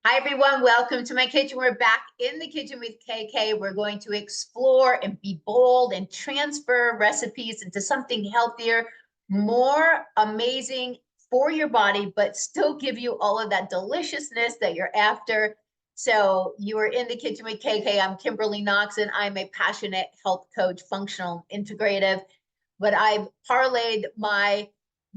Hi, everyone. Welcome to my kitchen. We're back in the kitchen with KK. We're going to explore and be bold and transfer recipes into something healthier, more amazing for your body, but still give you all of that deliciousness that you're after. So you are in the kitchen with KK. I'm Kimberly Knox, and I'm a passionate health coach, functional integrative. But I've parlayed my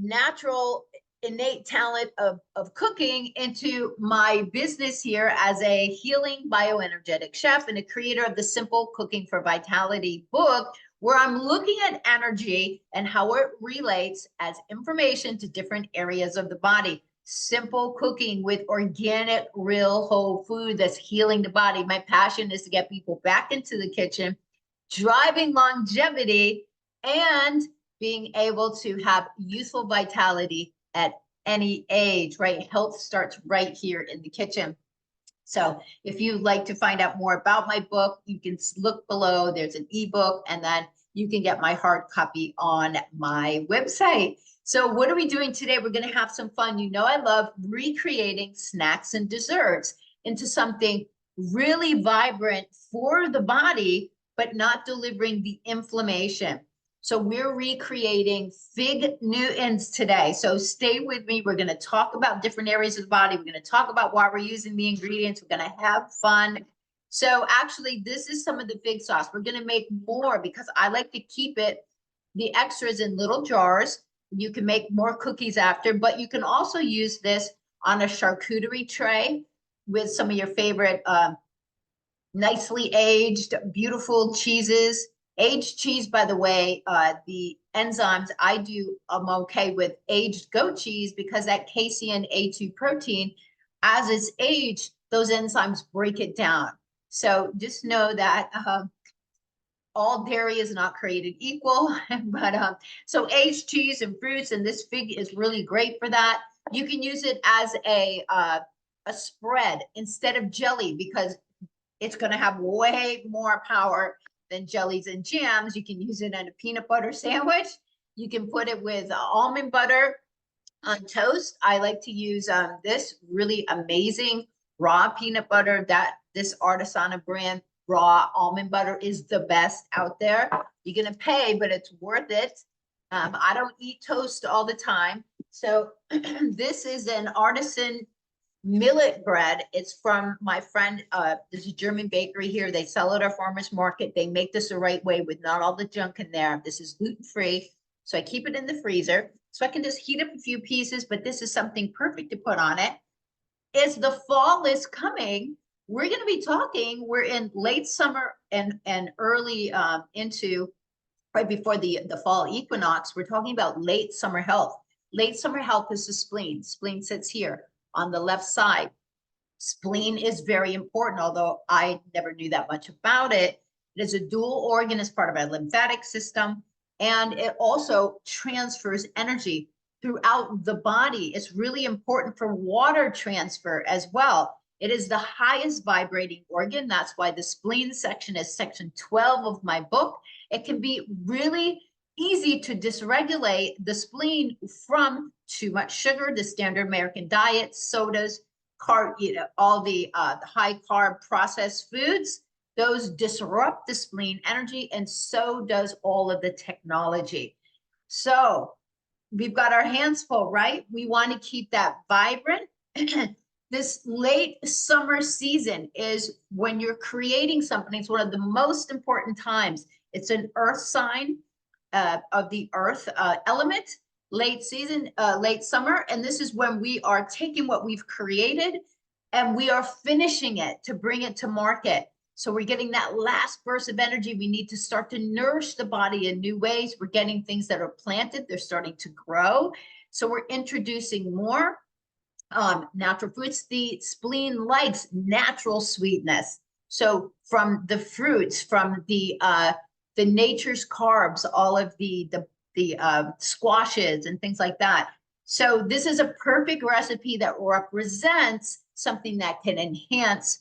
natural innate talent of cooking into my business here as a healing bioenergetic chef and a creator of the Simple Cooking for Vitality book, where I'm looking at energy and how it relates as information to different areas of the body. Simple cooking with organic, real whole food that's healing the body. My passion is to get people back into the kitchen, driving longevity, and being able to have youthful vitality at any age, right? Health starts right here in the kitchen. So if you'd like to find out more about my book, you can look below. There's an ebook, and then you can get my hard copy on my website. So what are we doing today? We're going to have some fun. You know, I love recreating snacks and desserts into something really vibrant for the body, but not delivering the inflammation. So we're recreating fig Newtons today. So stay with me. We're going to talk about different areas of the body. We're going to talk about why we're using the ingredients. We're going to have fun. So actually, this is some of the fig sauce. We're going to make more because I like to keep the extras in little jars. You can make more cookies after, but you can also use this on a charcuterie tray with some of your favorite nicely aged, beautiful cheeses. Aged cheese, by the way, the enzymes I'm okay with aged goat cheese because that casein A2 protein, as it's aged, those enzymes break it down. So just know that all dairy is not created equal, but so aged cheese and fruits, and this fig is really great for that. You can use it as a spread instead of jelly because it's going to have way more power than jellies and jams. You can use it in a peanut butter sandwich. You can put it with almond butter on toast. I like to use this really amazing raw peanut butter. This Artisana brand raw almond butter is the best out there. You're going to pay, but it's worth it. I don't eat toast all the time. So this is an artisan millet bread. It's from my friend, there's a German bakery here. They sell it at farmers market. They make this the right way with not all the junk in there. This is gluten-free. So I keep it in the freezer so I can just heat up a few pieces, but this is something perfect to put on it. As the fall is coming, we're going to be talking, we're in late summer and early into right before the fall equinox. We're talking about late summer health. Late summer health is the spleen. Spleen sits here on the left side. Spleen is very important, although I never knew that much about it. It is a dual organ as part of our lymphatic system, and it also transfers energy throughout the body. It's really important for water transfer as well. It is the highest vibrating organ. That's why the spleen section is section 12 of my book. It can be really easy to dysregulate the spleen from too much sugar, the standard American diet, sodas, all the high carb processed foods. Those disrupt the spleen energy, and so does all of the technology. So we've got our hands full, right? We want to keep that vibrant. This late summer season is when you're creating something. It's one of the most important times. It's an earth sign of the earth element, late season, late summer. And this is when we are taking what we've created and we are finishing it to bring it to market. So we're getting that last burst of energy. We need to start to nourish the body in new ways. We're getting things that are planted. They're starting to grow. So we're introducing more natural fruits. The spleen likes natural sweetness. So from the fruits, from the nature's carbs, all of the squashes and things like that. So this is a perfect recipe that represents something that can enhance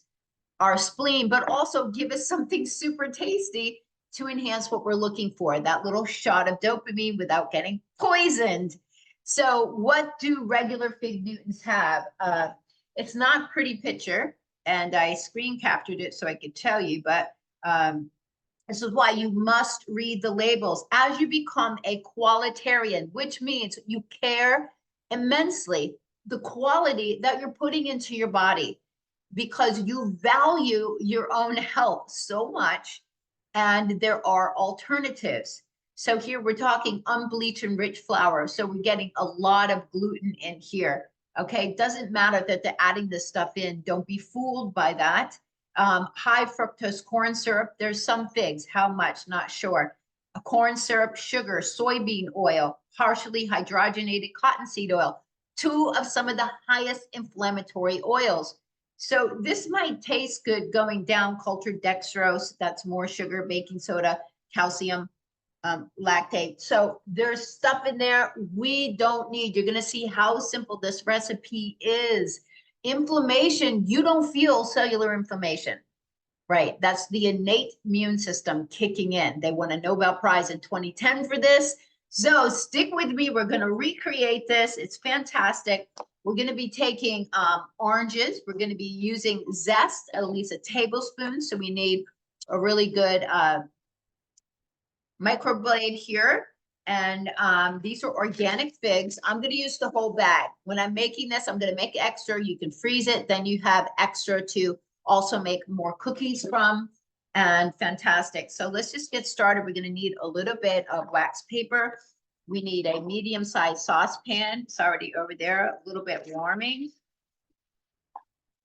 our spleen, but also give us something super tasty to enhance what we're looking for, that little shot of dopamine without getting poisoned. So what do regular fig Newtons have? It's not a pretty picture, and I screen captured it so I could tell you, but this is why you must read the labels as you become a qualitarian, which means you care immensely the quality that you're putting into your body because you value your own health so much, and there are alternatives. So here we're talking unbleached and rich flour. So we're getting a lot of gluten in here. Okay, it doesn't matter that they're adding this stuff in. Don't be fooled by that. High fructose corn syrup. There's some figs. How much? Not sure. A corn syrup, sugar, soybean oil, partially hydrogenated cottonseed oil. Two of some of the highest inflammatory oils. So this might taste good going down cultured dextrose. That's more sugar, baking soda, calcium, lactate. So there's stuff in there we don't need. You're going to see how simple this recipe is. Inflammation, you don't feel cellular inflammation, right? That's the innate immune system kicking in. They won a Nobel Prize in 2010 for this. So stick with me. We're going to recreate this. It's fantastic. We're going to be taking oranges. We're going to be using zest, at least a tablespoon. So we need a really good microblade here. And these are organic figs. I'm going to use the whole bag. When I'm making this, I'm going to make extra. You can freeze it. Then you have extra to also make more cookies from. And fantastic. So let's just get started. We're going to need a little bit of wax paper. We need a medium-sized saucepan. It's already over there, a little bit warming.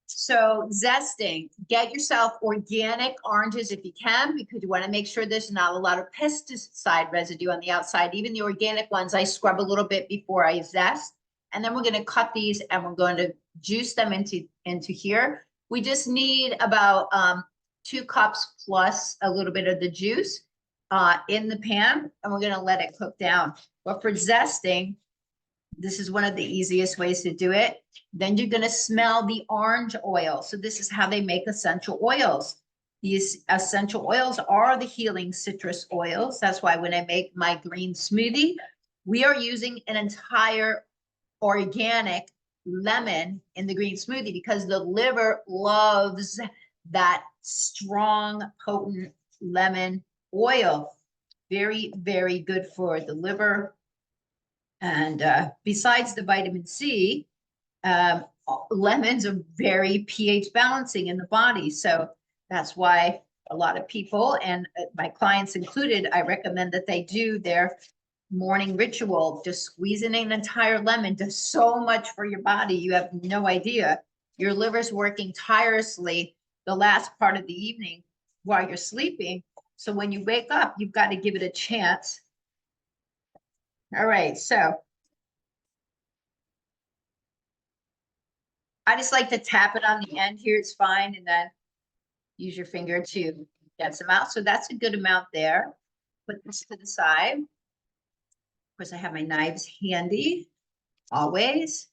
So zesting, get yourself organic oranges if you can, because you want to make sure there's not a lot of pesticide residue on the outside. Even the organic ones, I scrub a little bit before I zest. And then we're going to cut these and we're going to juice them into here. We just need about 2 cups plus a little bit of the juice in the pan, and we're going to let it cook down. But for zesting, this is one of the easiest ways to do it. Then you're going to smell the orange oil. So this is how they make essential oils. These essential oils are the healing citrus oils. That's why when I make my green smoothie, we are using an entire organic lemon in the green smoothie because the liver loves that strong, potent lemon oil. Very, very good for the liver. And besides the vitamin C, lemons are very pH balancing in the body. So that's why a lot of people, and my clients included, I recommend that they do their morning ritual. Just squeezing an entire lemon does so much for your body. You have no idea. Your liver's working tirelessly the last part of the evening while you're sleeping. So when you wake up, you've got to give it a chance. All right, so I just like to tap it on the end here. It's fine. And then use your finger to get some out. So that's a good amount there. Put this to the side. Of course, I have my knives handy always.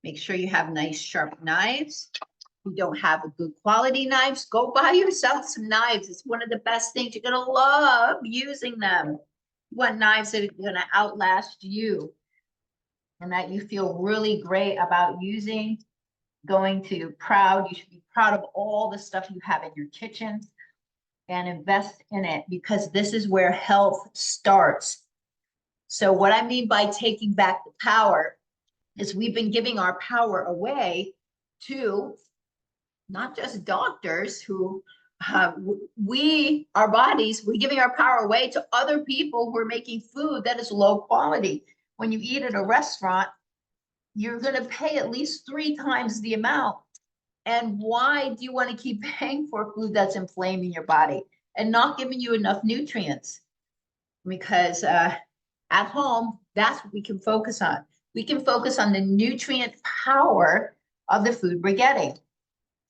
Make sure you have nice sharp knives. If you don't have a good quality knives, go buy yourself some knives. It's one of the best things. You're going to love using them. You want knives that are going to outlast you and that you feel really great about using. You should be proud of all the stuff you have in your kitchen and invest in it, because this is where health starts. So what I mean by taking back the power is we've been giving our power away to not just doctors who our bodies, we're giving our power away to other people who are making food that is low quality. When you eat at a restaurant, you're going to pay at least 3 times the amount. And why do you want to keep paying for food that's inflaming your body and not giving you enough nutrients? Because at home, that's what we can focus on. We can focus on the nutrient power of the food we're getting.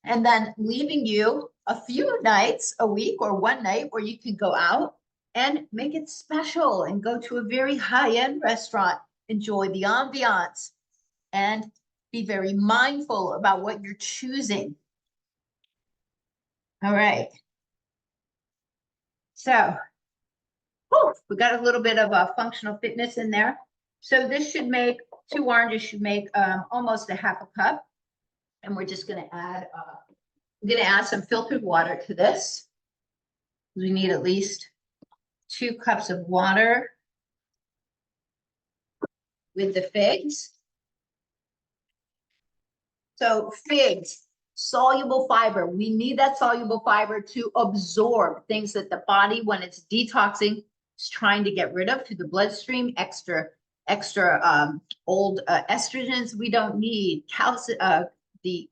And then leaving you a few nights a week or one night where you can go out and make it special and go to a very high-end restaurant, enjoy the ambiance, and be very mindful about what you're choosing. All right. So, we got a little bit of a functional fitness in there. So this should make, 2 oranges should make almost a half a cup. And we're just gonna add, I'm gonna add some filtered water to this. We need at least 2 cups of water with the figs. So figs, soluble fiber. We need that soluble fiber to absorb things that the body, when it's detoxing, is trying to get rid of through the bloodstream. Extra old estrogens we don't need. Calcium, the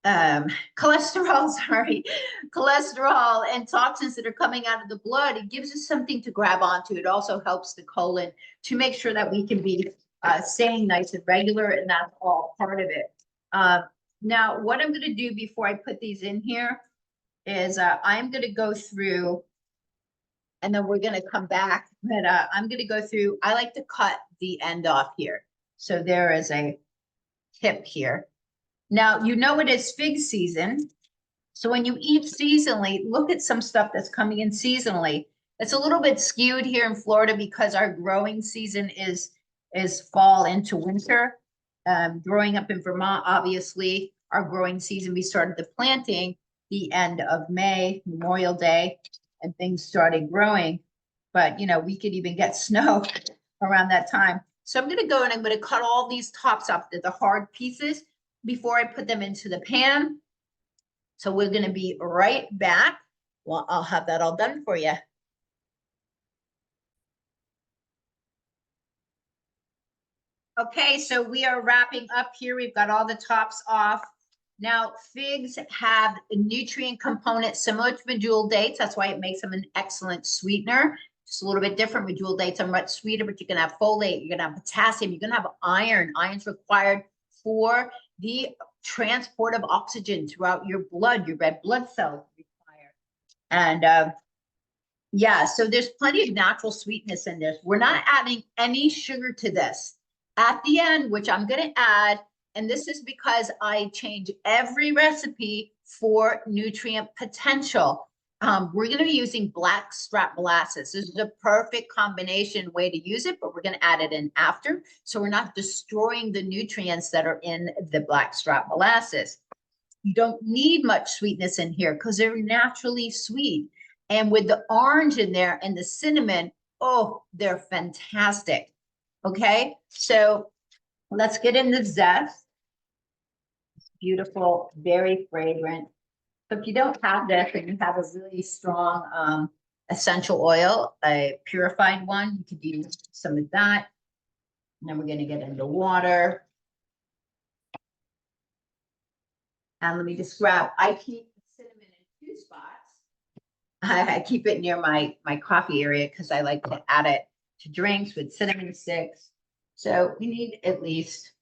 cholesterol, sorry, cholesterol and toxins that are coming out of the blood. It gives us something to grab onto. It also helps the colon to make sure that we can be staying nice and regular, and that's all part of it. Now, what I'm going to do before I put these in here is I'm going to go through, and then we're going to come back, but I'm going to go through. I like to cut the end off here. So there is a tip here. Now, you know it is fig season. So when you eat seasonally, look at some stuff that's coming in seasonally. It's a little bit skewed here in Florida because our growing season is fall into winter. Growing up in Vermont, obviously, our growing season, we started the planting the end of May, Memorial Day, and things started growing. But, you know, we could even get snow around that time. So I'm going to go and I'm going to cut all these tops up, the hard pieces, before I put them into the pan. So we're going to be right back. Well, I'll have that all done for you. Okay, so we are wrapping up here. We've got all the tops off. Now, figs have a nutrient component similar to medjool dates. That's why it makes them an excellent sweetener. Just a little bit different. Medjool dates are much sweeter, but you're going to have folate, you're going to have potassium, you're going to have iron. Iron's required for the transport of oxygen throughout your blood. Your red blood cells require. And yeah, so there's plenty of natural sweetness in this. We're not adding any sugar to this. At the end, which I'm going to add, and this is because I change every recipe for nutrient potential. We're going to be using blackstrap molasses. This is a perfect combination way to use it, but we're going to add it in after. So we're not destroying the nutrients that are in the blackstrap molasses. You don't need much sweetness in here because they're naturally sweet. And with the orange in there and the cinnamon, oh, they're fantastic. Okay, so let's get in the zest. It's beautiful, very fragrant. So if you don't have this and you have a really strong essential oil, a purified one, you could use some of that. And then we're going to get into water. And let me just grab, I keep cinnamon in 2 spots. I keep it near my coffee area because I like to add it to drinks with cinnamon sticks. So we need at least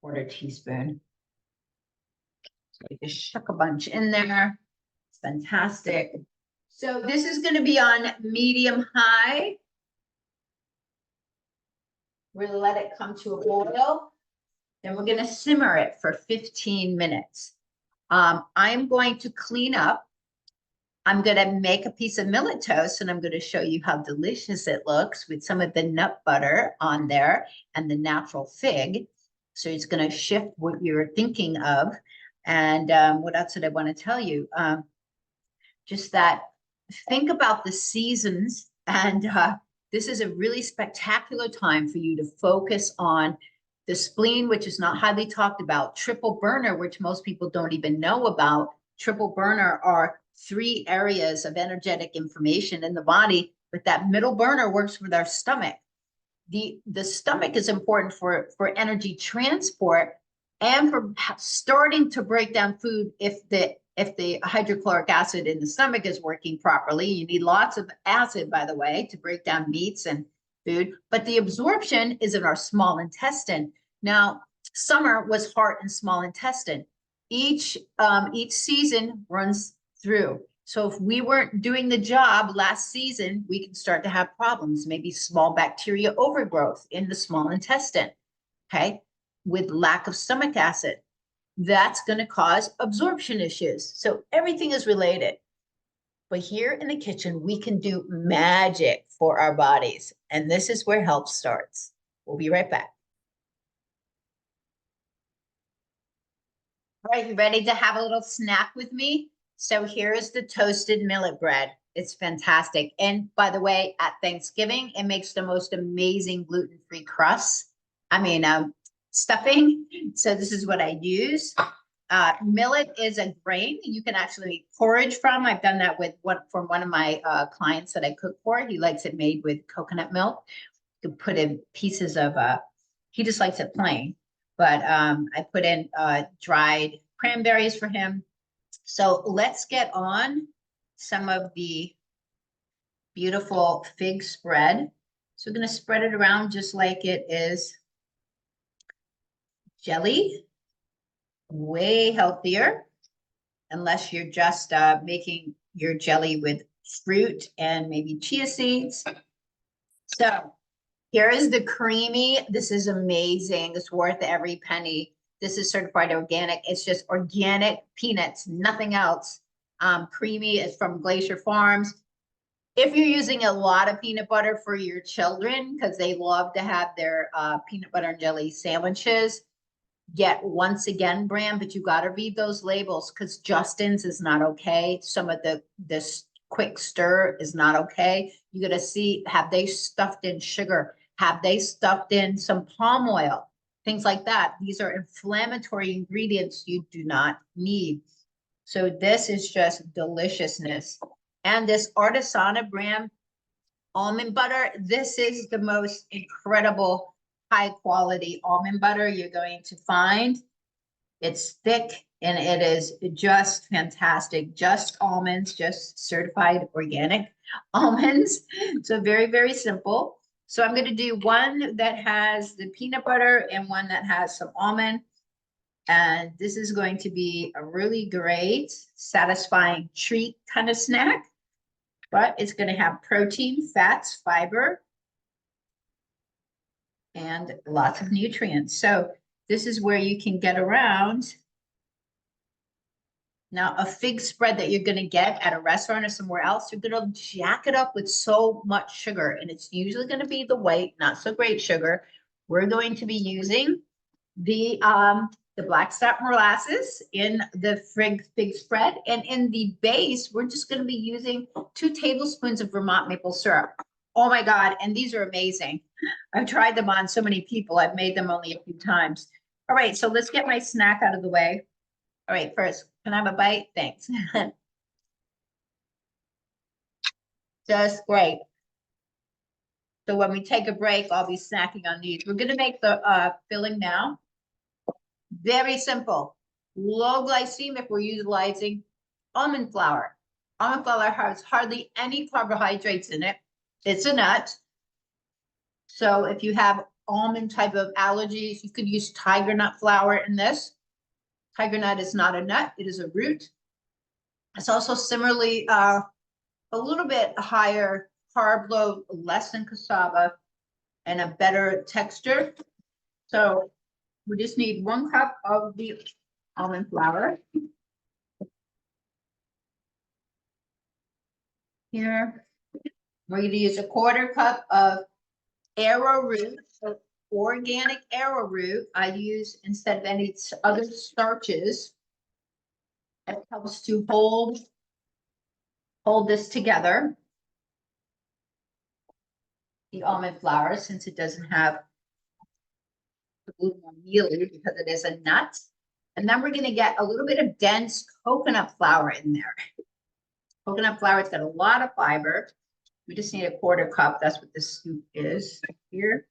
1/4 teaspoon. So we just shuck a bunch in there. It's fantastic. So this is going to be on medium high. We're going to let it come to a boil. Then we're going to simmer it for 15 minutes. I'm going to clean up. I'm going to make a piece of millet toast, and I'm going to show you how delicious it looks with some of the nut butter on there and the natural fig. So it's going to shift what you're thinking of. And what else did I want to tell you? Just that, think about the seasons. And this is a really spectacular time for you to focus on the spleen, which is not highly talked about, triple burner, which most people don't even know about. Triple burner are 3 areas of energetic information in the body, but that middle burner works with our stomach. The stomach is important for energy transport and for starting to break down food. If the hydrochloric acid in the stomach is working properly, you need lots of acid, by the way, to break down meats and food, but the absorption is in our small intestine. Now, summer was heart and small intestine. Each season runs through. So if we weren't doing the job last season, we can start to have problems, maybe small bacteria overgrowth in the small intestine, okay, with lack of stomach acid. That's going to cause absorption issues. So everything is related. But here in the kitchen, we can do magic for our bodies. And this is where health starts. We'll be right back. right, you ready to have a little snack with me? So here's the toasted millet bread. It's fantastic. And by the way, at Thanksgiving, it makes the most amazing gluten-free crust. I mean, stuffing. So this is what I use. Millet is a grain you can actually make porridge from. I've done that with one of my clients that I cook for. He likes it made with coconut milk. You can put in pieces of he just likes it plain. But I put in dried cranberries for him. So let's get on some of the beautiful fig spread. So we're going to spread it around just like it is jelly. Way healthier, unless you're just making your jelly with fruit and maybe chia seeds. So here is the creamy. This is amazing. It's worth every penny. This is certified organic. It's just organic peanuts, nothing else. Creamy is from Glacier Farms. If you're using a lot of peanut butter for your children, because they love to have their peanut butter and jelly sandwiches, get Once Again brand, but you got to read those labels because Justin's is not okay. Some of this quick stir is not okay. You got to see, have they stuffed in sugar? Have they stuffed in some palm oil? Things like that. These are inflammatory ingredients you do not need. So this is just deliciousness. And this Artisana brand almond butter, this is the most incredible high quality almond butter you're going to find. It's thick and it is just fantastic. Just almonds, just certified organic almonds. So very, very simple. So I'm going to do one that has the peanut butter and one that has some almond. And this is going to be a really great, satisfying treat kind of snack. But it's going to have protein, fats, fiber, and lots of nutrients. So this is where you can get around. Now, a fig spread that you're going to get at a restaurant or somewhere else, you're going to jack it up with so much sugar, and it's usually going to be the white, not so great sugar. We're going to be using the black sap molasses in the fig spread, and in the base, we're just going to be using 2 tablespoons of Vermont maple syrup. Oh my God, and these are amazing. I've tried them on so many people. I've made them only a few times. All right, so let's get my snack out of the way. All right, first, can I have a bite? Thanks. Just great. So when we take a break, I'll be snacking on these. We're gonna make the filling now. Very simple. Low glycemic, we're utilizing almond flour. Almond flour has hardly any carbohydrates in it. It's a nut. So if you have almond type of allergies, you could use tiger nut flour in this. Tiger nut is not a nut, it is a root. It's also similarly a little bit higher carb load, less than cassava, and a better texture. So we just need 1 cup of the almond flour. Here, we're going to use 1/4 cup of arrowroot, so organic arrowroot. I use instead of any other starches. It helps to hold this together. The almond flour, since it doesn't have the gluten mealy because it is a nut. And then we're going to get a little bit of dense coconut flour in there. Coconut flour, it's got a lot of fiber. We just need 1/4 cup. That's what this scoop is here.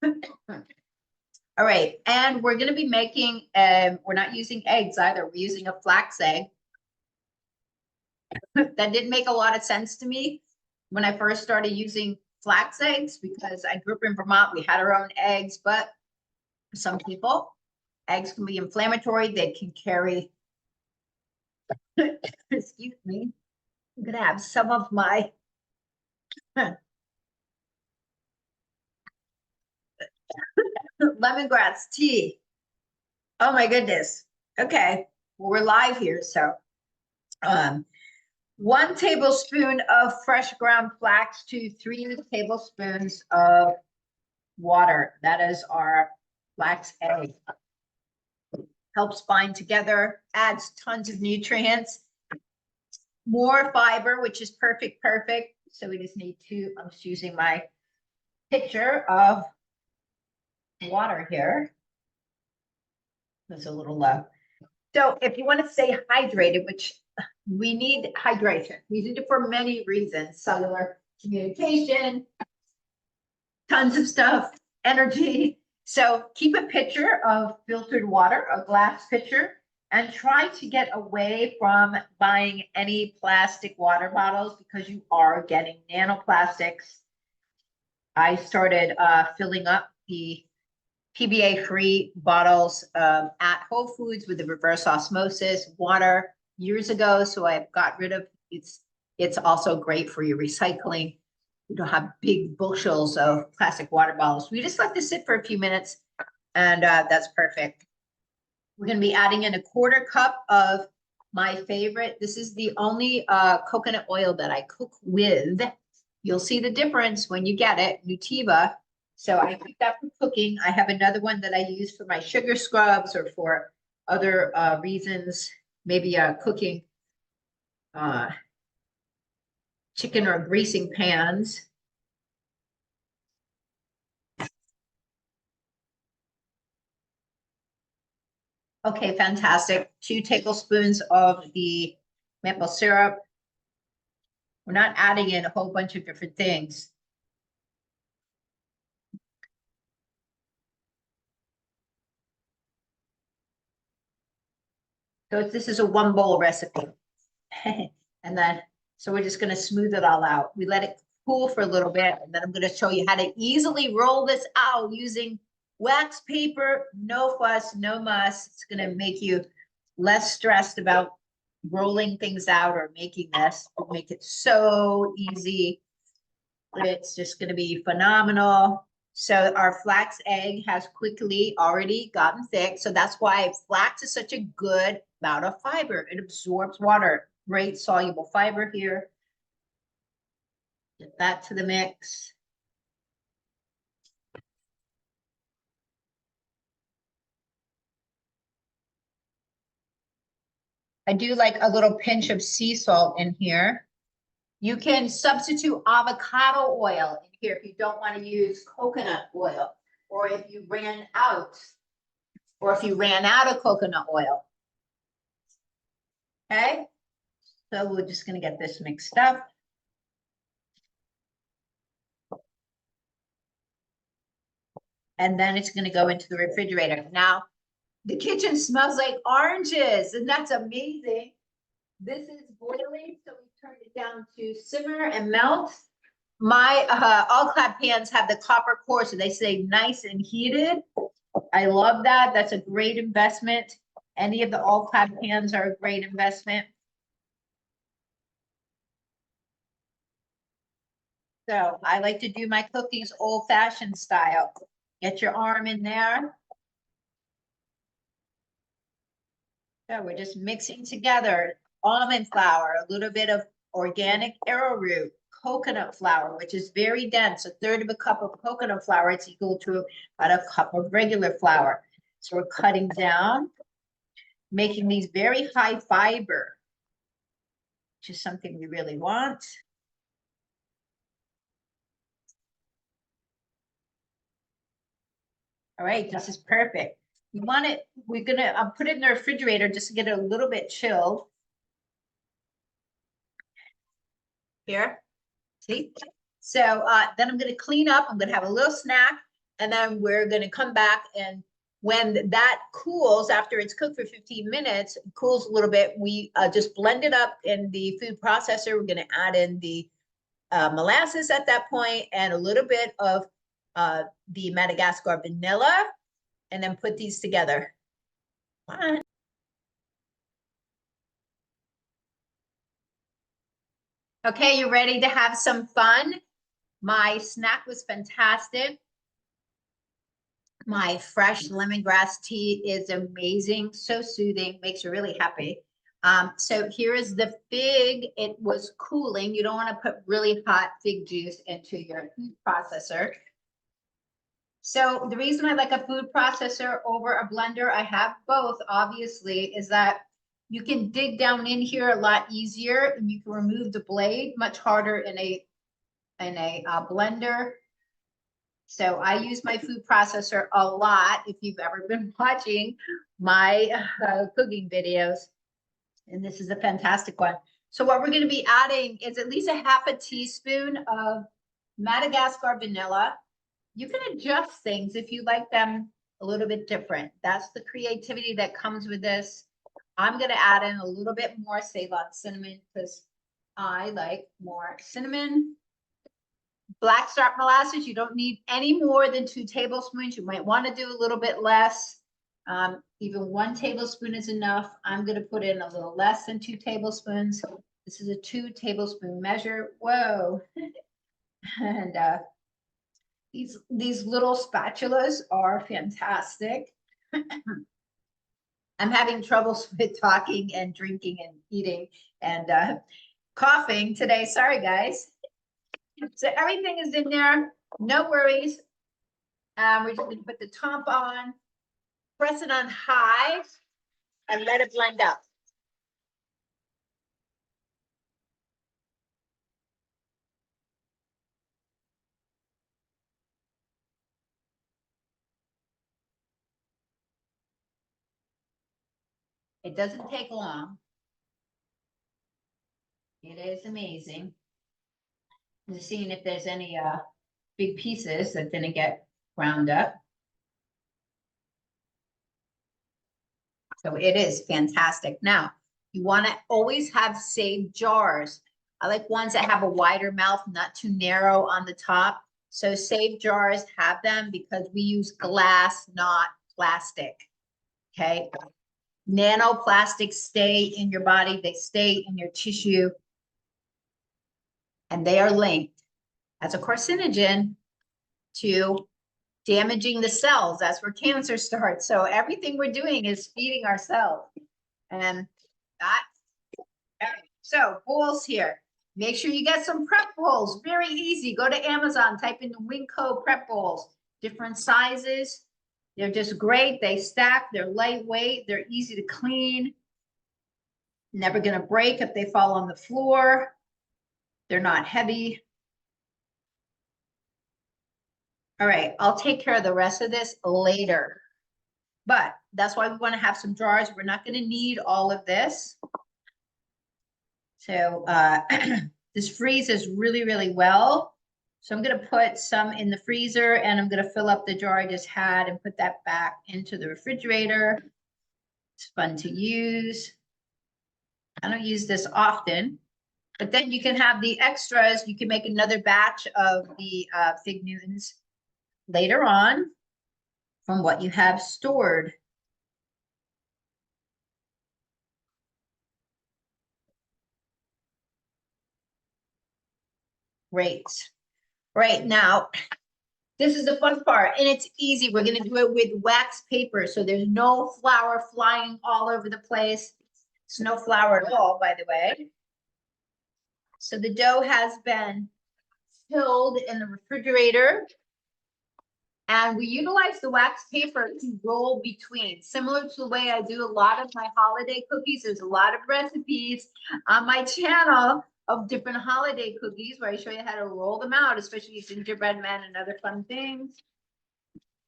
All right, and we're going to be making, we're not using eggs either. We're using a flax egg. That didn't make a lot of sense to me when I first started using flax eggs, because I grew up in Vermont. We had our own eggs, but for some people, eggs can be inflammatory. They can carry, excuse me, I'm going to have some of my lemongrass tea. Oh my goodness. Okay, well, we're live here. So 1 tablespoon of fresh ground flax to 3 tablespoons of water. That is our flax egg. helps bind together, adds tons of nutrients, more fiber, which is perfect. So we just need to, I'm just using my pitcher of water here. It's a little low. So if you want to stay hydrated, which we need hydration, we need it for many reasons: cellular communication, tons of stuff, energy. So keep a pitcher of filtered water, a glass pitcher, and try to get away from buying any plastic water bottles because you are getting nanoplastics. I started filling up the PBA-free bottles at Whole Foods with the reverse osmosis water years ago. So I've got rid of it's. It's also great for your recycling. You don't have big bushels of plastic water bottles. We just let this sit for a few minutes, and that's perfect. We're going to be adding in a 1/4 cup of my favorite. This is the only coconut oil that I cook with. You'll see the difference when you get it, Nutiva. So I keep that for cooking. I have another one that I use for my sugar scrubs or for other reasons, maybe cooking chicken or greasing pans. Okay, fantastic. 2 tablespoons of the maple syrup. We're not adding in a whole bunch of different things. So this is a 1 bowl recipe. And then, so we're just going to smooth it all out. We let it cool for a little bit, and then I'm going to show you how to easily roll this out using wax paper. No fuss, no muss. It's going to make you less stressed about rolling things out or making this. It'll make it so easy. It's just going to be phenomenal. So our flax egg has quickly already gotten thick. So that's why flax is such a good amount of fiber. It absorbs water. Great soluble fiber here. Get that to the mix. I do like a little pinch of sea salt in here. You can substitute avocado oil in here if you don't want to use coconut oil, or if you ran out of coconut oil. Okay, so we're just going to get this mixed up. And then it's going to go into the refrigerator. Now, the kitchen smells like oranges, and that's amazing. This is boiling, so we turn it down to simmer and melt. My all-clad pans have the copper core, so they stay nice and heated. I love that. That's a great investment. Any of the all-clad pans are a great investment. So I like to do my cookies old-fashioned style. Get your arm in there. So we're just mixing together almond flour, a little bit of organic arrowroot, coconut flour, which is very dense. 1/3 cup of coconut flour is equal to about a cup of regular flour. So we're cutting down, making these very high fiber, which is something we really want. All right, this is perfect. You want it, we're gonna put it in the refrigerator just to get it a little bit chilled. Here, see? So then I'm gonna clean up, I'm gonna have a little snack, and then we're gonna come back, and when that cools, after it's cooked for 15 minutes, cools a little bit, we just blend it up in the food processor. We're gonna add in the molasses at that point and a little bit of the Madagascar vanilla, and then put these together. Okay, you ready to have some fun? My snack was fantastic. My fresh lemongrass tea is amazing, so soothing, makes you really happy. So here is the fig. It was cooling. You don't want to put really hot fig juice into your food processor. So the reason I like a food processor over a blender, I have both, obviously, is that you can dig down in here a lot easier and you can remove the blade much harder in a blender. So I use my food processor a lot if you've ever been watching my cooking videos. And this is a fantastic one. So what we're going to be adding is at least a half a teaspoon of Madagascar vanilla. You can adjust things if you like them a little bit different. That's the creativity that comes with this. I'm going to add in a little bit more Ceylon cinnamon because I like more cinnamon. Black starch molasses, you don't need any more than 2 tablespoons. You might want to do a little bit less. Even 1 tablespoon is enough. I'm going to put in a little less than 2 tablespoons. This is a 2 tablespoon measure. Whoa. And these little spatulas are fantastic. I'm having troubles with talking and drinking and eating and coughing today. Sorry, guys. So everything is in there. No worries. We're just going to put the top on, press it on high, and let it blend up. It doesn't take long. It is amazing. I'm just seeing if there's any big pieces that didn't get ground up. So it is fantastic. Now, you want to always have saved jars. I like ones that have a wider mouth, not too narrow on the top. So saved jars, have them because we use glass, not plastic. Okay. Nanoplastics stay in your body, they stay in your tissue, and they are linked as a carcinogen to damaging the cells. That's where cancer starts. So everything we're doing is feeding our cells. And that, so bowls here. Make sure you get some prep bowls. Very easy. Go to Amazon, type in the Winco prep bowls. Different sizes. They're just great. They stack. They're lightweight. They're easy to clean. Never going to break if they fall on the floor. They're not heavy. All right, I'll take care of the rest of this later. But that's why we want to have some jars. We're not going to need all of this. So this freezes really, really well. So I'm going to put some in the freezer and I'm going to fill up the jar I just had and put that back into the refrigerator. It's fun to use. I don't use this often, but then you can have the extras. You can make another batch of the fig Newtons later on from what you have stored. Great. Right now, this is the fun part, and it's easy. We're going to do it with wax paper, so there's no flour flying all over the place. It's no flour at all, by the way. So the dough has been filled in the refrigerator, and we utilize the wax paper to roll between, similar to the way I do a lot of my holiday cookies. There's a lot of recipes on my channel of different holiday cookies where I show you how to roll them out, especially gingerbread men and other fun things.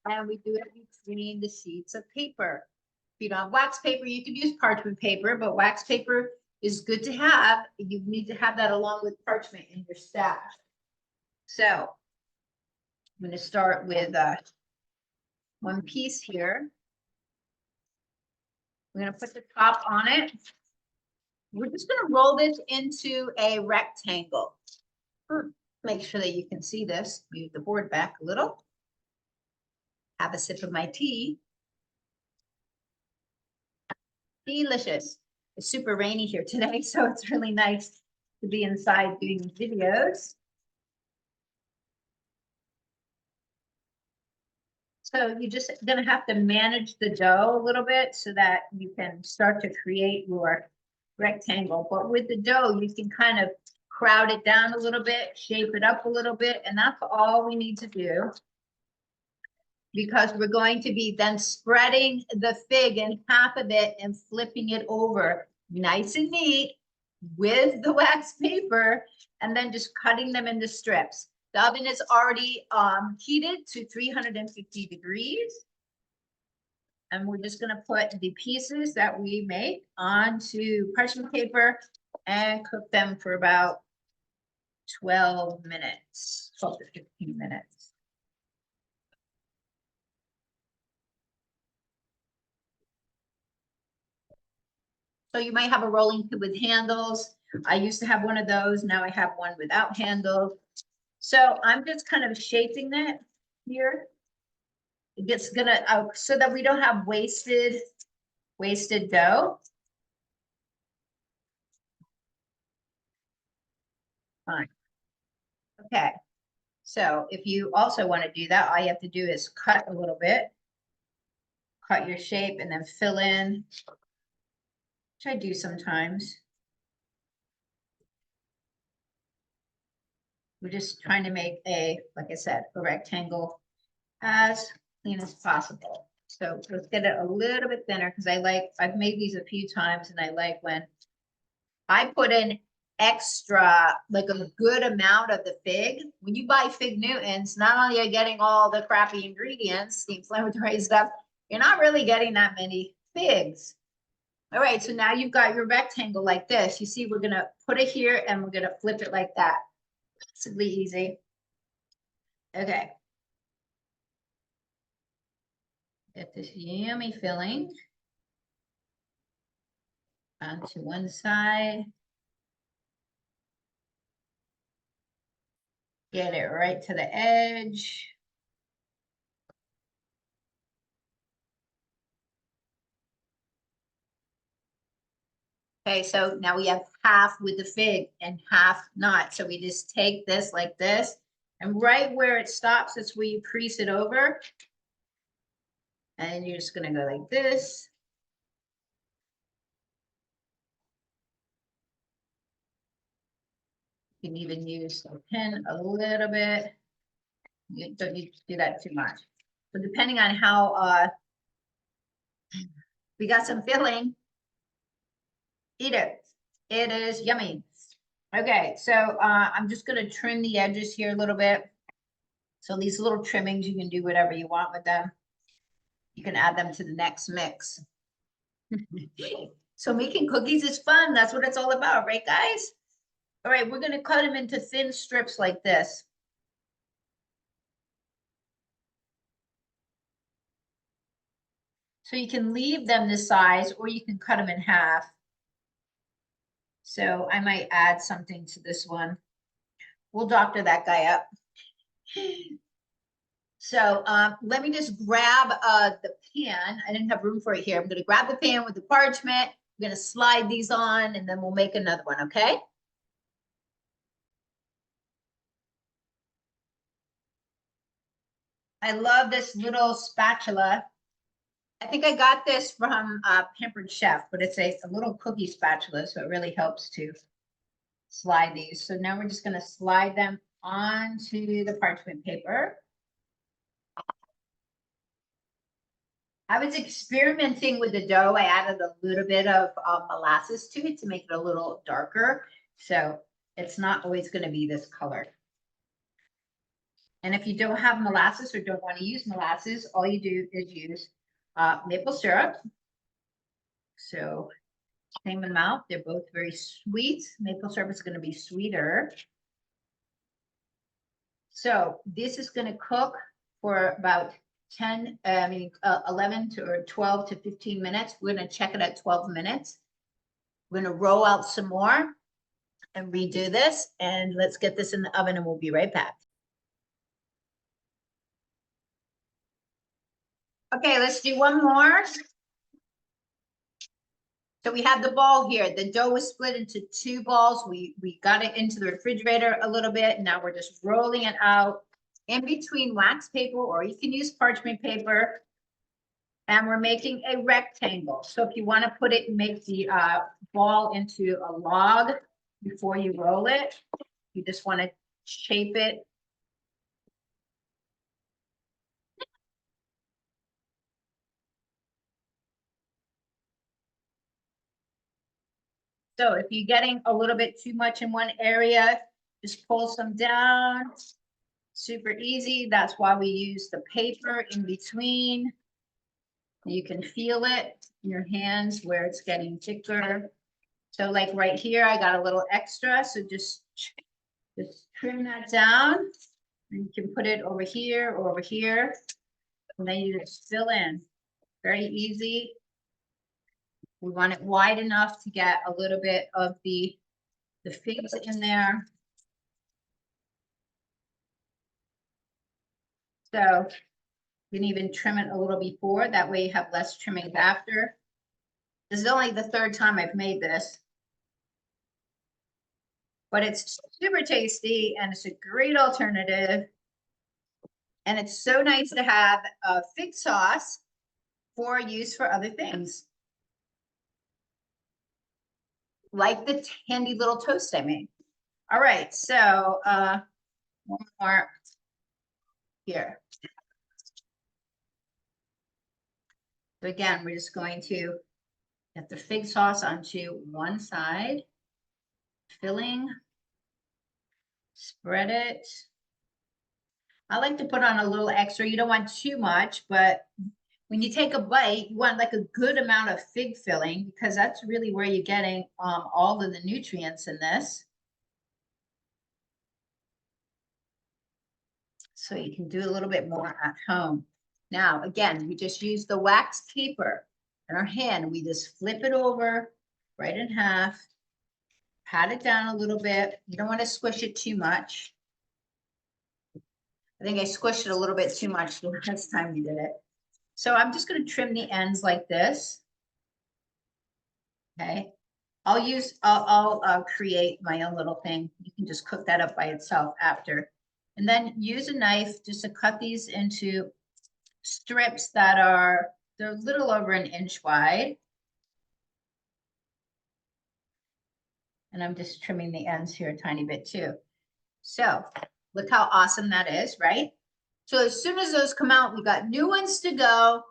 And we do it between the sheets of paper. If you don't have wax paper, you can use parchment paper, but wax paper is good to have. You need to have that along with parchment in your stash. So I'm going to start with one piece here. I'm going to put the top on it. We're just going to roll this into a rectangle. Make sure that you can see this. Move the board back a little. Have a sip of my tea. Delicious. It's super rainy here today, so it's really nice to be inside doing videos. So you're just going to have to manage the dough a little bit so that you can start to create your rectangle. But with the dough, you can kind of crowd it down a little bit, shape it up a little bit, and that's all we need to do. because we're going to be then spreading the fig in half of it and flipping it over nice and neat with the wax paper, and then just cutting them into strips. The oven is already heated to 350 degrees. And we're just gonna put the pieces that we make onto parchment paper and cook them for about 12 minutes, 12 to 15 minutes. So you might have a rolling pin with handles. I used to have one of those. Now I have one without handles. So I'm just kind of shaping it here. It's gonna, so that we don't have wasted dough. Fine. Okay. So if you also want to do that, all you have to do is cut a little bit, cut your shape, and then fill in, which I do sometimes. We're just trying to make a, like I said, a rectangle as clean as possible. So let's get it a little bit thinner, because I've made these a few times, and I like when I put in extra, like a good amount of the fig. When you buy fig Newtons, not only are you getting all the crappy ingredients, the inflammatory stuff, you're not really getting that many figs. All right, so now you've got your rectangle like this. You see, we're gonna put it here and we're gonna flip it like that. It's really easy. Okay. Get this yummy filling onto one side. Get it right to the edge. Okay, so now we have half with the fig and half not. So we just take this like this, and right where it stops, that's where you crease it over. And you're just gonna go like this. You can even use a pin a little bit. You don't need to do that too much. So depending on how we got some filling, eat it. It is yummy. Okay, so I'm just gonna trim the edges here a little bit. So these little trimmings, you can do whatever you want with them. You can add them to the next mix. So making cookies is fun. That's what it's all about, right, guys? All right, we're gonna cut them into thin strips like this. So you can leave them this size, or you can cut them in half. So I might add something to this one. We'll doctor that guy up. So let me just grab the pan. I didn't have room for it here. I'm gonna grab the pan with the parchment. I'm gonna slide these on, and then we'll make another one, okay? I love this little spatula. I think I got this from Pampered Chef, but it's a little cookie spatula, so it really helps to slide these. So now we're just gonna slide them onto the parchment paper. I was experimenting with the dough. I added a little bit of molasses to it to make it a little darker. So it's not always gonna be this color. And if you don't have molasses or don't want to use molasses, all you do is use maple syrup. So same amount, they're both very sweet. Maple syrup is going to be sweeter. So this is going to cook for about 11 to or 12 to 15 minutes. We're going to check it at 12 minutes. We're going to roll out some more and redo this. And let's get this in the oven and we'll be right back. Okay, let's do one more. So we have the ball here. The dough was split into two balls. We got it into the refrigerator a little bit. Now we're just rolling it out in between wax paper, or you can use parchment paper. And we're making a rectangle. So if you want to put it and make the ball into a log before you roll it, you just want to shape it. So if you're getting a little bit too much in one area, just pull some down. Super easy. That's why we use the paper in between. You can feel it in your hands where it's getting thicker. So like right here, I got a little extra. So just trim that down. And you can put it over here or over here. And then you just fill in. Very easy. We want it wide enough to get a little bit of the figs in there. So you can even trim it a little before. That way you have less trimming after. This is only the third time I've made this. But it's super tasty and it's a great alternative. And it's so nice to have a fig sauce for use for other things. Like the handy little toast I made. All right, so one more here. So again, we're just going to get the fig sauce onto one side, filling, spread it. I like to put on a little extra. You don't want too much, but when you take a bite, you want like a good amount of fig filling because that's really where you're getting all of the nutrients in this. So you can do a little bit more at home. Now, again, we just use the wax paper in our hand. We just flip it over, right in half, pat it down a little bit. You don't want to squish it too much. I think I squished it a little bit too much the last time we did it. So I'm just going to trim the ends like this. Okay. I'll create my own little thing. You can just cook that up by itself after. And then use a knife just to cut these into strips that they're a little over 1 inch wide. And I'm just trimming the ends here a tiny bit too. So look how awesome that is, right? So as soon as those come out, we got new ones to go.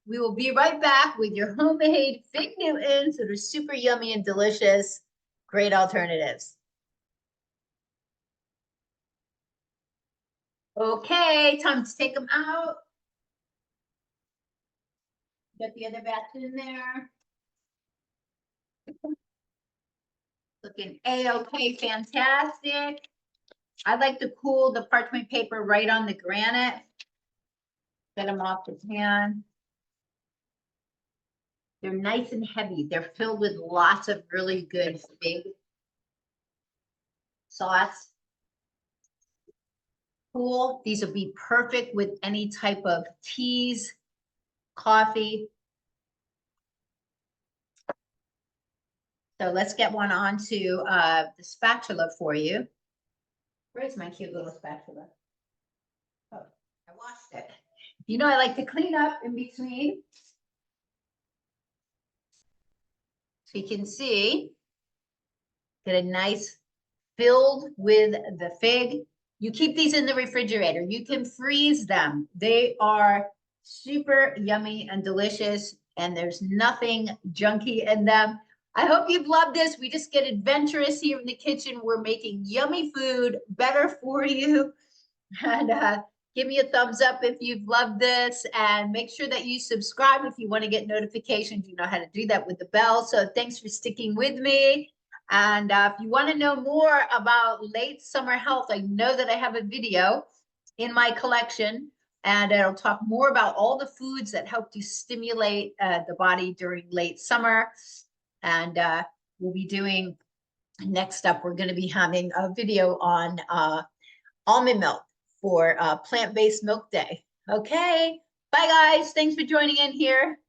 We will be right back with your homemade fig Newtons that are super yummy and delicious. Great alternatives. Okay, time to take them out. Got the other batch in there. Looking A-okay, fantastic. I like to cool the parchment paper right on the granite. Get them off the pan. They're nice and heavy. They're filled with lots of really good fig sauce. Cool. These would be perfect with any type of teas, coffee. So let's get one onto the spatula for you. Where's my cute little spatula? Oh, I washed it. You know I like to clean up in between. So you can see, get a nice filled with the fig. You keep these in the refrigerator. You can freeze them. They are super yummy and delicious, and there's nothing junky in them. I hope you've loved this. We just get adventurous here in the kitchen. We're making yummy food, better for you. And give me a thumbs up if you've loved this, and make sure that you subscribe if you want to get notifications. You know how to do that with the bell. So thanks for sticking with me. And if you want to know more about late summer health, I know that I have a video in my collection, and it'll talk more about all the foods that help to stimulate the body during late summer. And we'll be doing, next up, we're going to be having a video on almond milk for plant-based milk day. Okay, bye guys. Thanks for joining in here.